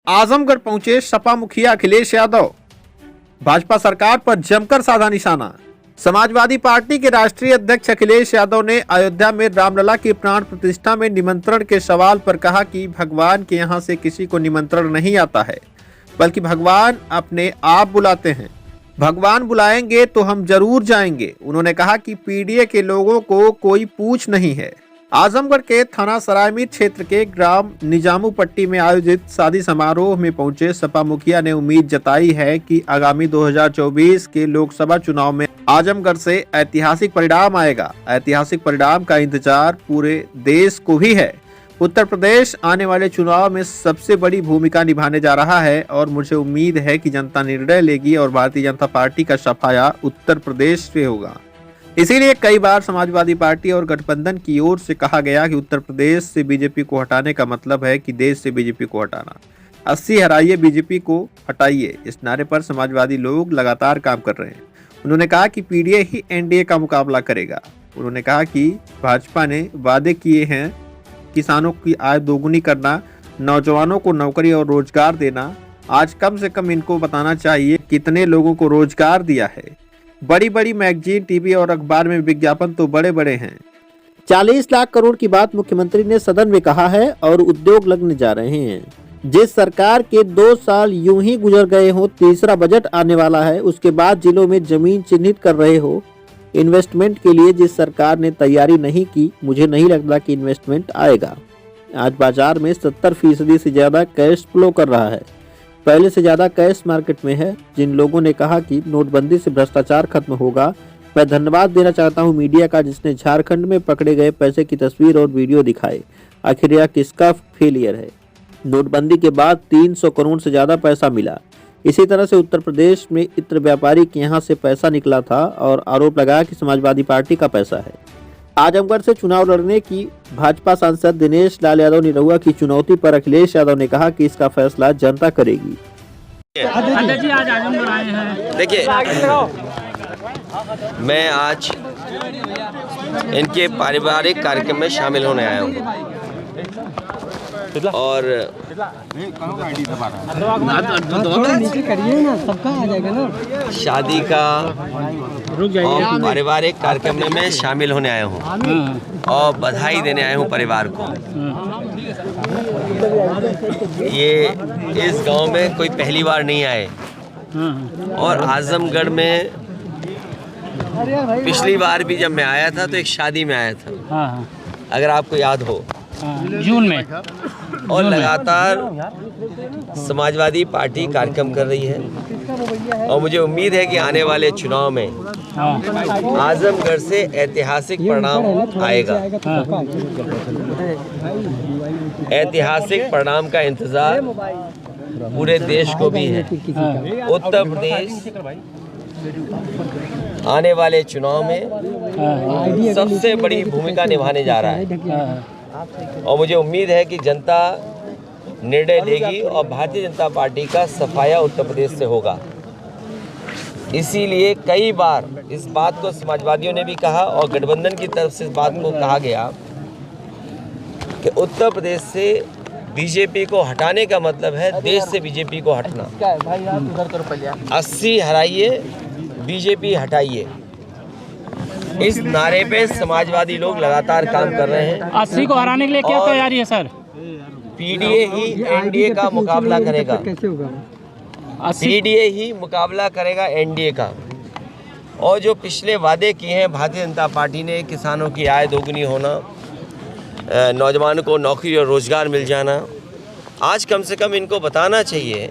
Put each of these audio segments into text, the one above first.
आजमगढ़ पहुंचे सपा मुखिया अखिलेश यादव। भाजपा सरकार पर जमकर साधा निशाना। समाजवादी पार्टी के राष्ट्रीय अध्यक्ष अखिलेश यादव ने अयोध्या में रामलला की प्राण प्रतिष्ठा में निमंत्रण के सवाल पर कहा कि भगवान के यहाँ से किसी को निमंत्रण नहीं आता है, बल्कि भगवान अपने आप बुलाते हैं। भगवान बुलाएंगे तो हम जरूर जाएंगे। उन्होंने कहा कि पीडीए के लोगों को कोई पूछ नहीं है। आजमगढ़ के थाना सरायमीर क्षेत्र के ग्राम निजामुपट्टी में आयोजित शादी समारोह में पहुंचे सपा मुखिया ने उम्मीद जताई है कि आगामी 2024 के लोकसभा चुनाव में आजमगढ़ से ऐतिहासिक परिणाम आएगा। ऐतिहासिक परिणाम का इंतजार पूरे देश को भी है। उत्तर प्रदेश आने वाले चुनाव में सबसे बड़ी भूमिका निभाने जा रहा है और मुझे उम्मीद है कि जनता निर्णय लेगी और भारतीय जनता पार्टी का सफाया उत्तर प्रदेश से होगा। इसीलिए कई बार समाजवादी पार्टी और गठबंधन की ओर से कहा गया कि उत्तर प्रदेश से बीजेपी को हटाने का मतलब है कि देश से बीजेपी को हटाना। 80 हराइए, बीजेपी को हटाइए, इस नारे पर समाजवादी लोग लगातार काम कर रहे हैं। उन्होंने कहा कि पीडीए ही एनडीए का मुकाबला करेगा। उन्होंने कहा कि भाजपा ने वादे किए हैं किसानों की आय दोगुनी करना, नौजवानों को नौकरी और रोजगार देना। आज कम से कम इनको बताना चाहिए कितने लोगों को रोजगार दिया है। बड़ी बड़ी मैगजीन, टीवी और अखबार में विज्ञापन तो बड़े बड़े हैं। 40 लाख करोड़ की बात मुख्यमंत्री ने सदन में कहा है और उद्योग लगने जा रहे हैं। जिस सरकार के 2 साल यूं ही गुजर गए हो, तीसरा बजट आने वाला है, उसके बाद जिलों में जमीन चिन्हित कर रहे हो। इन्वेस्टमेंट के लिए जिस सरकार ने तैयारी नहीं की, मुझे नहीं लगता कि इन्वेस्टमेंट आएगा। आज बाजार में 70% से ज्यादा कैश फ्लो कर रहा है, पहले से ज्यादा कैश मार्केट में है। जिन लोगों ने कहा कि नोटबंदी से भ्रष्टाचार खत्म होगा, मैं धन्यवाद देना चाहता हूं मीडिया का, जिसने झारखंड में पकड़े गए पैसे की तस्वीर और वीडियो दिखाए। आखिर यह किसका फेलियर है? नोटबंदी के बाद 300 करोड़ से ज्यादा पैसा मिला। इसी तरह से उत्तर प्रदेश में इत्र व्यापारी के यहाँ से पैसा निकला था और आरोप लगाया कि समाजवादी पार्टी का पैसा है। आजमगढ़ से चुनाव लड़ने की भाजपा सांसद दिनेश लाल यादव निरहुआ की चुनौती पर अखिलेश यादव ने कहा कि इसका फैसला जनता करेगी। जी आज आजमगढ़ आए हैं। देखिए, मैं आज इनके पारिवारिक कार्यक्रम में शामिल होने आया हूँ और शादी का और पारिवारिक कार्यक्रम में मैं शामिल होने आया हूँ और बधाई देने आया हूँ परिवार को। ये इस गांव में कोई पहली बार नहीं आए और आजमगढ़ में पिछली बार भी जब मैं आया था तो एक शादी में आया था, अगर आपको याद हो, जून में। और लगातार समाजवादी पार्टी कार्यक्रम कर रही है और मुझे उम्मीद है कि आने वाले चुनाव में आजमगढ़ से ऐतिहासिक परिणाम आएगा। ऐतिहासिक परिणाम का इंतजार पूरे देश को भी है। उत्तर प्रदेश आने वाले चुनाव में सबसे बड़ी भूमिका निभाने जा रहा है और मुझे उम्मीद है कि जनता निर्णय लेगी और भारतीय जनता पार्टी का सफाया उत्तर प्रदेश से होगा। इसीलिए कई बार इस बात को समाजवादियों ने भी कहा और गठबंधन की तरफ से इस बात को कहा गया कि उत्तर प्रदेश से बीजेपी को हटाने का मतलब है देश से बीजेपी को हटना। 80 हराइए, बीजेपी हटाइए, इस नारे पे समाजवादी लोग लगातार काम कर रहे हैं। 80 को हराने के लिए क्या तैयारी है सर? पीडीए ही एनडीए का मुकाबला करेगा। पीडीए ही मुकाबला करेगा एनडीए का। और जो पिछले वादे किए हैं भारतीय जनता पार्टी ने, किसानों की आय दोगुनी होना, नौजवानों को नौकरी और रोजगार मिल जाना, आज कम से कम इनको बताना चाहिए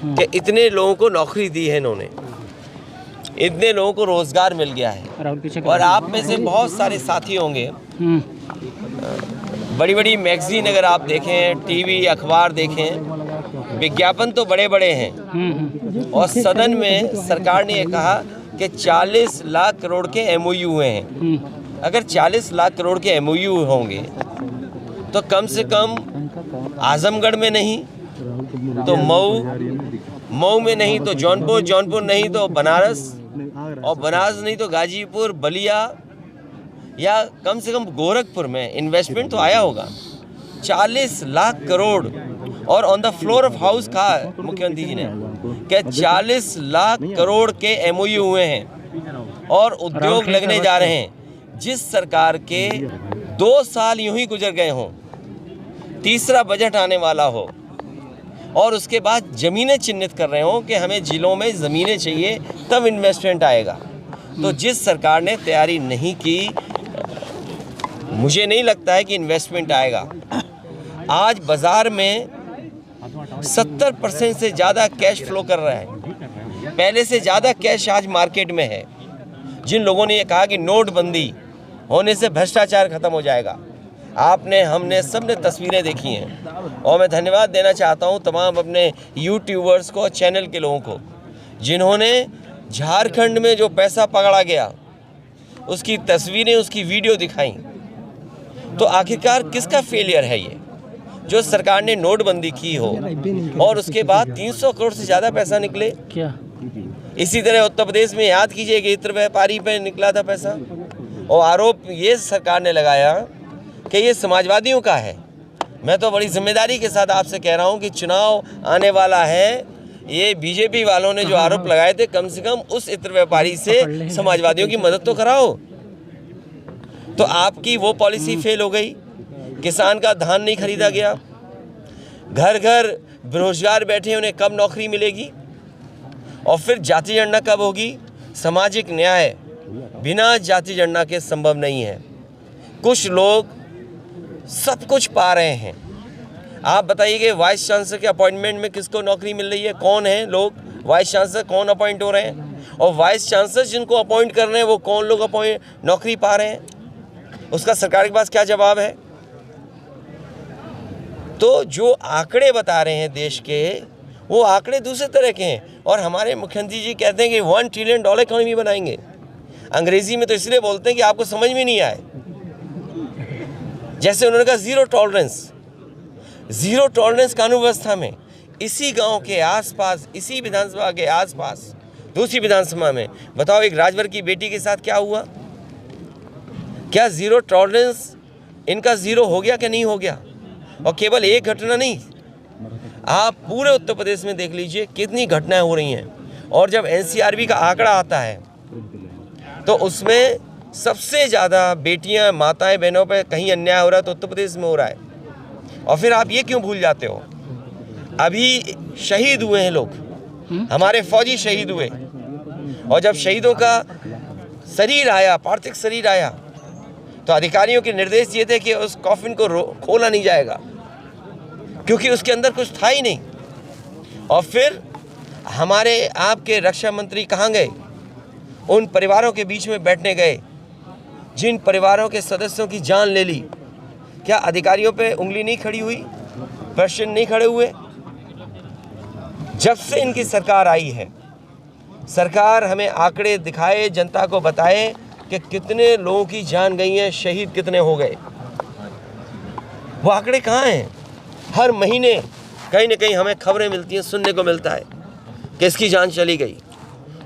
कि इतने लोगों को नौकरी दी है इन्होंने, इतने लोगों को रोजगार मिल गया है। और आप में से बहुत सारे साथी होंगे, बड़ी बड़ी मैगजीन अगर आप देखें, टीवी अखबार देखें, विज्ञापन तो बड़े बड़े हैं और सदन में सरकार ने कहा कि 40 लाख करोड़ के एमओयू हुए हैं। अगर 40 लाख करोड़ के एमओयू होंगे तो कम से कम आजमगढ़ में नहीं तो मऊ में नहीं तो जौनपुर नहीं तो बनारस, और बनारस नहीं तो गाजीपुर, बलिया या कम से कम गोरखपुर में इन्वेस्टमेंट तो आया होगा। 40 लाख करोड़ और on the floor of house कहा मुख्यमंत्री जी ने कि 40 लाख करोड़ के एमओयू हुए हैं और उद्योग लगने जा रहे हैं। जिस सरकार के 2 साल यूं ही गुजर गए हों, तीसरा बजट आने वाला हो और उसके बाद ज़मीनें चिन्हित कर रहे हों कि हमें जिलों में ज़मीनें चाहिए तब इन्वेस्टमेंट आएगा, तो जिस सरकार ने तैयारी नहीं की, मुझे नहीं लगता है कि इन्वेस्टमेंट आएगा। आज बाज़ार में 70% से ज़्यादा कैश फ्लो कर रहा है, पहले से ज़्यादा कैश आज मार्केट में है। जिन लोगों ने ये कहा कि नोटबंदी होने से भ्रष्टाचार खत्म हो जाएगा, आपने हमने सब ने तस्वीरें देखी हैं और मैं धन्यवाद देना चाहता हूं तमाम अपने यूट्यूबर्स को, चैनल के लोगों को, जिन्होंने झारखंड में जो पैसा पकड़ा गया उसकी तस्वीरें, उसकी वीडियो दिखाई। तो आखिरकार किसका फेलियर है ये, जो सरकार ने नोटबंदी की हो और उसके बाद 300 करोड़ से ज़्यादा पैसा निकले। क्या इसी तरह उत्तर प्रदेश में याद कीजिए कि इत्र व्यापारी पे निकला था पैसा और आरोप ये सरकार ने लगाया कि ये समाजवादियों का है। मैं तो बड़ी जिम्मेदारी के साथ आपसे कह रहा हूँ कि चुनाव आने वाला है, ये बीजेपी वालों ने जो आरोप लगाए थे, कम से कम उस इत्र व्यापारी से समाजवादियों की मदद तो कराओ। तो आपकी वो पॉलिसी फेल हो गई, किसान का धान नहीं खरीदा गया, घर घर बेरोजगार बैठे उन्हें कब नौकरी मिलेगी, और फिर जाति जनगणना कब होगी। सामाजिक न्याय बिना जाति जनगणना के संभव नहीं है। कुछ लोग सब कुछ पा रहे हैं। आप बताइए कि वाइस चांसलर के अपॉइंटमेंट में किसको नौकरी मिल रही है, कौन है लोग वाइस चांसलर, कौन अपॉइंट हो रहे हैं, और वाइस चांसलर जिनको अपॉइंट कर रहे हैं वो कौन लोग नौकरी पा रहे हैं, उसका सरकार के पास क्या जवाब है। तो जो आंकड़े बता रहे हैं देश के, वो आंकड़े दूसरे तरह के हैं और हमारे मुख्यमंत्री जी कहते हैं कि $1 ट्रिलियन इकोनॉमी बनाएंगे। अंग्रेजी में तो इसलिए बोलते हैं कि आपको समझ में नहीं आए। जैसे उन्होंने कहा ज़ीरो टॉलरेंस कानून व्यवस्था में, इसी गांव के आसपास, इसी विधानसभा के आसपास दूसरी विधानसभा में, बताओ एक राजभर की बेटी के साथ क्या हुआ। क्या ज़ीरो टॉलरेंस इनका ज़ीरो हो गया कि नहीं हो गया। और केवल एक घटना नहीं, आप पूरे उत्तर प्रदेश में देख लीजिए कितनी घटनाएं हो रही हैं। और जब एनसीआरबी का आंकड़ा आता है तो उसमें सबसे ज़्यादा बेटियां, माताएं, बहनों पर कहीं अन्याय हो रहा है तो उत्तर प्रदेश में हो रहा है। और फिर आप ये क्यों भूल जाते हो, अभी शहीद हुए हैं लोग, हमारे फौजी शहीद हुए, और जब शहीदों का शरीर आया, पार्थिव शरीर आया, तो अधिकारियों के निर्देश ये थे कि उस कॉफिन को खोला नहीं जाएगा क्योंकि उसके अंदर कुछ था ही नहीं। और फिर हमारे आपके रक्षा मंत्री कहाँ गए, उन परिवारों के बीच में बैठने गए जिन परिवारों के सदस्यों की जान ले ली। क्या अधिकारियों पे उंगली नहीं खड़ी हुई, प्रश्न नहीं खड़े हुए। जब से इनकी सरकार आई है, सरकार हमें आंकड़े दिखाए, जनता को बताए कि कितने लोगों की जान गई है, शहीद कितने हो गए। वो आंकड़े कहाँ हैं। हर महीने कहीं ना कहीं हमें खबरें मिलती हैं, सुनने को मिलता है कि इसकी जान चली गई।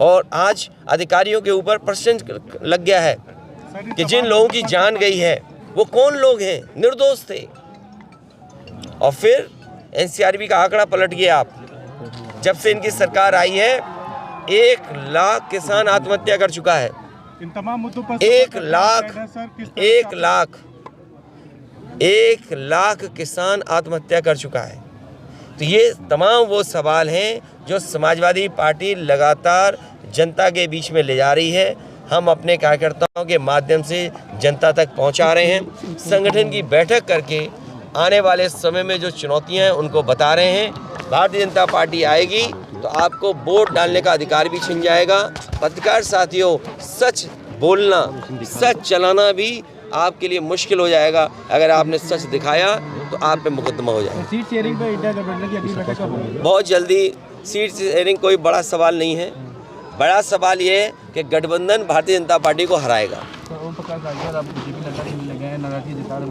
और आज अधिकारियों के ऊपर प्रश्न लग गया है कि जिन लोगों की जान गई है वो कौन लोग हैं, निर्दोष थे। और फिर एनसीआरबी का आंकड़ा पलट गया। आप जब से इनकी सरकार आई है 1 लाख किसान आत्महत्या कर चुका है। इन तमाम मुद्दों पर 1 लाख किसान आत्महत्या कर चुका है। तो ये तमाम वो सवाल हैं जो समाजवादी पार्टी लगातार जनता के बीच में ले जा रही है। हम अपने कार्यकर्ताओं के माध्यम से जनता तक पहुंचा रहे हैं। संगठन की बैठक करके आने वाले समय में जो चुनौतियां हैं उनको बता रहे हैं। भारतीय जनता पार्टी आएगी तो आपको वोट डालने का अधिकार भी छिन जाएगा। पत्रकार साथियों, सच बोलना, सच चलाना भी आपके लिए मुश्किल हो जाएगा। अगर आपने सच दिखाया तो आप पे मुकदमा हो जाएगा। सीट शेयरिंग पर इंडिया गठबंधन की अगली बैठक कब होगी? बहुत जल्दी। सीट शेयरिंग कोई बड़ा सवाल नहीं है। बड़ा सवाल ये है कि गठबंधन भारतीय जनता पार्टी को हराएगा।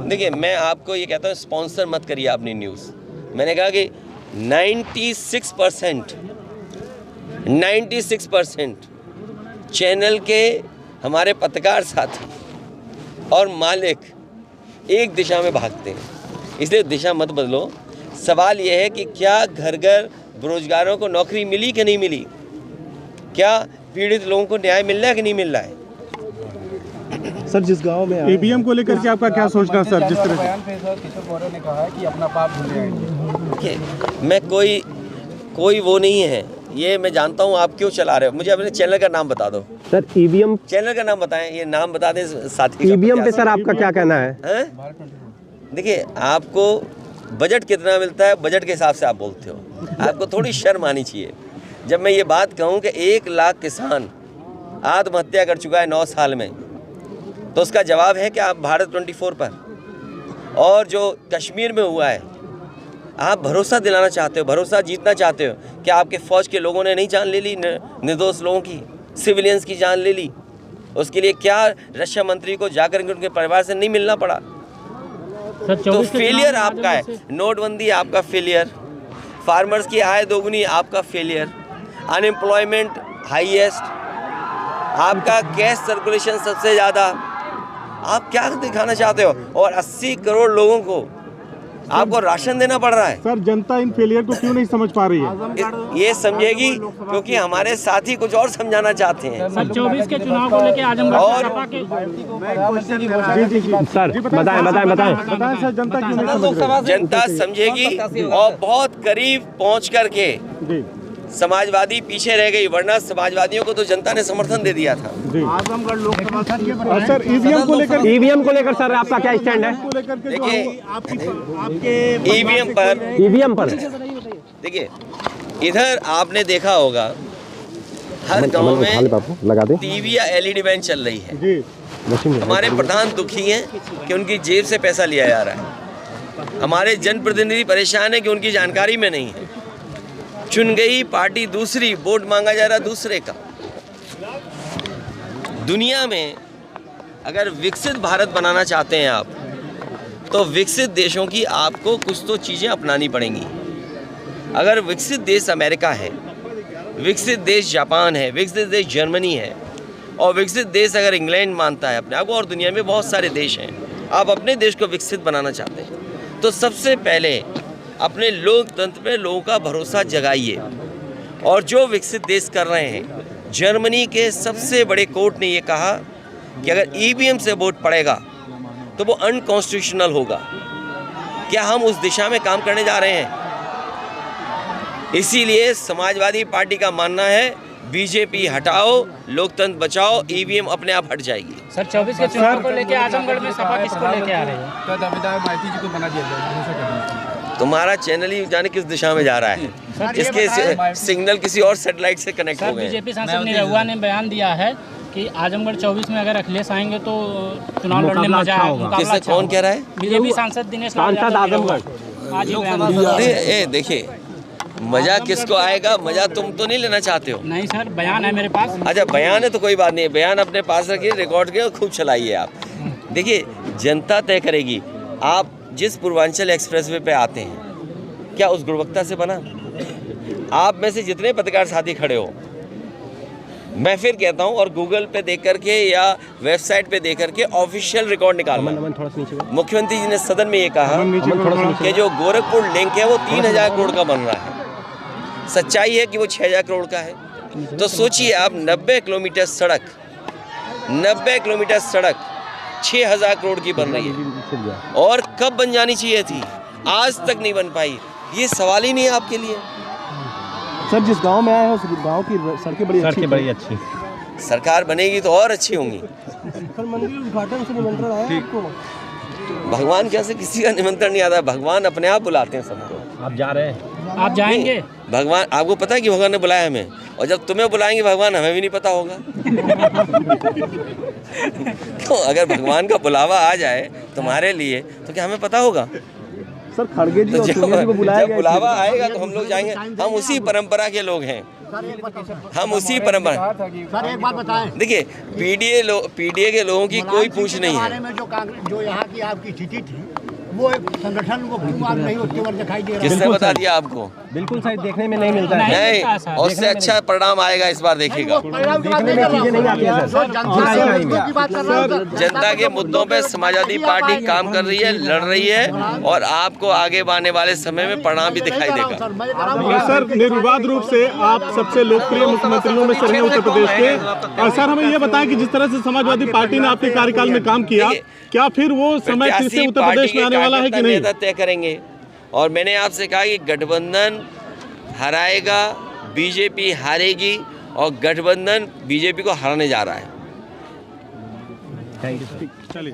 देखिए, मैं आपको ये कहता हूँ, स्पॉन्सर मत करिए अपनी न्यूज़। मैंने कहा कि 96% चैनल के हमारे पत्रकार साथी और मालिक एक दिशा में भागते हैं। इसलिए दिशा मत बदलो। सवाल ये है कि क्या घर घर बेरोजगारों को नौकरी मिली कि नहीं मिली, क्या पीड़ित लोगों को न्याय मिल रहा है कि नहीं मिल रहा है। सर जिस गांव में ईवीएम को लेकर के आपका क्या सोचना सर? जिस तरह बयान पे सर किशोर गौरव ने कहा है कि अपना पाप भूले आएंगे। मैं कोई वो नहीं है, ये मैं जानता हूँ आप क्यों चला रहे हो। मुझे अपने चैनल का नाम बता दो सर। ईवीएम चैनल का नाम बताएं, ये नाम बता दें साथी। ईवीएम पे सर आपका क्या कहना है? देखिए, आपको बजट कितना मिलता है, बजट के हिसाब से आप बोलते हो। आपको थोड़ी शर्म आनी चाहिए। जब मैं ये बात कहूँ कि 1 लाख किसान आत्महत्या कर चुका है 9 साल में, तो उसका जवाब है कि आप भारत 24 पर और जो कश्मीर में हुआ है, आप भरोसा दिलाना चाहते हो, भरोसा जीतना चाहते हो कि आपके फ़ौज के लोगों ने नहीं जान ले ली, निर्दोष लोगों की, सिविलियंस की जान ले ली। उसके लिए क्या रक्षा मंत्री को जाकर के उनके परिवार से नहीं मिलना पड़ा? तो फेलियर आपका है। नोटबंदी आपका फेलियर, फार्मर्स की आय दोगुनी आपका फेलियर, अनएम्प्लॉयमेंट हाईएस्ट, आपका कैश सर्कुलेशन सबसे ज़्यादा। आप क्या दिखाना चाहते हो? और 80 करोड़ लोगों को आपको राशन देना पड़ रहा है। सर जनता इन फेलियर को क्यों नहीं समझ पा रही है? ये समझेगी क्योंकि हमारे साथी कुछ और समझाना चाहते हैं। सर 24 के चुनाव को लेकर आजमगढ़ और सपा के सर बताएं सर, जनता क्यों नहीं समझ रही? जनता समझेगी और बहुत करीब पहुंच करके समाजवादी पीछे रह गई, वरना समाजवादियों को तो जनता ने समर्थन दे दिया था। आजमगढ़ लोकसभा सर ईवीएम को लेकर सर आपका क्या स्टैंड है? देखिए, आपके ईवीएम पर देखिए, इधर आपने देखा होगा हर गांव में लगा दे टीवी या एलईडी वैन चल रही है। हमारे प्रधान दुखी हैं कि उनकी जेब से पैसा लिया जा रहा है। हमारे जनप्रतिनिधि परेशान है कि उनकी जानकारी में नहीं है। चुन गई पार्टी दूसरी, वोट मांगा जा रहा दूसरे का। दुनिया में अगर विकसित भारत बनाना चाहते हैं आप, तो विकसित देशों की आपको कुछ तो चीज़ें अपनानी पड़ेंगी। अगर विकसित देश अमेरिका है, विकसित देश जापान है, विकसित देश जर्मनी है, और विकसित देश अगर इंग्लैंड मानता है अपने आप को, और दुनिया में बहुत सारे देश हैं, आप अपने देश को विकसित बनाना चाहते हैं, तो सबसे पहले अपने लोकतंत्र पे लोगों का भरोसा जगाइए। और जो विकसित देश कर रहे हैं, जर्मनी के सबसे बड़े कोर्ट ने ये कहा कि अगर ईवीएम से वोट पड़ेगा तो वो अनकॉन्स्टिट्यूशनल होगा। क्या हम उस दिशा में काम करने जा रहे हैं? इसीलिए समाजवादी पार्टी का मानना है बीजेपी हटाओ, लोकतंत्र बचाओ, ईवीएम अपने आप हट जाएगी। सर 24 के चुनाव को लेकर आजमगढ़ में सपा किसको लेके आ रही है? तो दावेदार माइती जी को बना दिया जाए। तुम्हारा चैनल ही जाने किस दिशा में जा रहा है, इसके सिग्नल किसी और सैटेलाइट से कनेक्ट हो गए। बीजेपी सांसद निरहुआ ने बयान दिया है कि आजमगढ़ 24 में अगर अखिलेश आएंगे तो चुनाव लड़ने में मजा आएगा। किससे, कौन कह रहा है? बीजेपी सांसद दिनेश लाल यादव आज ही बयान दिया। देखिए, मजा किसको आएगा? मजा तुम तो नहीं लेना चाहते हो। नहीं सर, बयान है मेरे पास। अच्छा, बयान है तो कोई बात नहीं है, बयान अपने पास रखिए, रिकॉर्ड किए, खूब चलाइए आप। देखिए, जनता तय करेगी। आप जिस पूर्वांचल एक्सप्रेसवे पे आते हैं, क्या उस गुणवत्ता से बना? आप में से जितने पत्रकार साथी खड़े हो, मैं फिर कहता हूं, और गूगल पे देख करके या वेबसाइट पे देख करके ऑफिशियल रिकॉर्ड निकालना। मुख्यमंत्री जी ने सदन में ये कहा कि जो गोरखपुर लिंक है वो 3000 करोड़ का बन रहा है। सच्चाई है कि वो 6000 करोड़ का है। तो सोचिए आप, 90 किलोमीटर सड़क 6000 करोड़ की बन रही है, और कब बन जानी चाहिए थी, आज तक नहीं बन पाई। ये सवाल ही नहीं है आपके लिए। सर जिस गांव में आए हैं उस गांव की सड़कें बड़ी अच्छी। सरकार बनेगी तो और अच्छी होंगी। सर मंदिर उद्घाटन से निमंत्रण आया आपको? भगवान कैसे किसी का निमंत्रण नहीं आता, भगवान अपने आप बुलाते हैं सबको। आप जा रहे हैं? आप जाएंगे? भगवान, आपको पता है कि भगवान ने बुलाया हमें, और जब तुम्हें बुलाएंगे भगवान, हमें भी नहीं पता होगा। तो अगर भगवान का बुलावा आ जाए तुम्हारे लिए, तो क्या हमें पता होगा? सर खड़गे जी, तो जब बुलावा आएगा तो हम लोग जाएंगे। हम उसी परंपरा के लोग हैं, हम उसी परंपरा। सर एक बात बताएं, देखिए, पीडीए के लोगों की कोई पूछ नहीं है। में जो यहाँ की आपकी स्थिति थी, वो एक संगठन वो नहीं होते दिखाई दे रहा है। किसने बता दिया आपको? बिल्कुल सही देखने में नहीं मिलता है। नहीं, और उससे अच्छा परिणाम आएगा इस बार, देखिएगा। देखने में चीजें नहीं आती है सर। जनता के मुद्दों पे समाजवादी पार्टी काम कर रही है, लड़ रही है, और आपको आगे आने वाले समय में परिणाम भी दिखाई देगा। सर निर्विवाद रूप से आप सबसे लोकप्रिय मुख्यमंत्रियों में से हैं उत्तर प्रदेश के। और सर हमें ये बताएं कि जिस तरह से समाजवादी पार्टी ने आपके कार्यकाल में काम किया, क्या फिर वो समय फिर से उत्तर प्रदेश में आने वाला है कि नहीं? तय करेंगे। और मैंने आपसे कहा कि गठबंधन हराएगा, बीजेपी हारेगी, और गठबंधन बीजेपी को हराने जा रहा है। चलिए।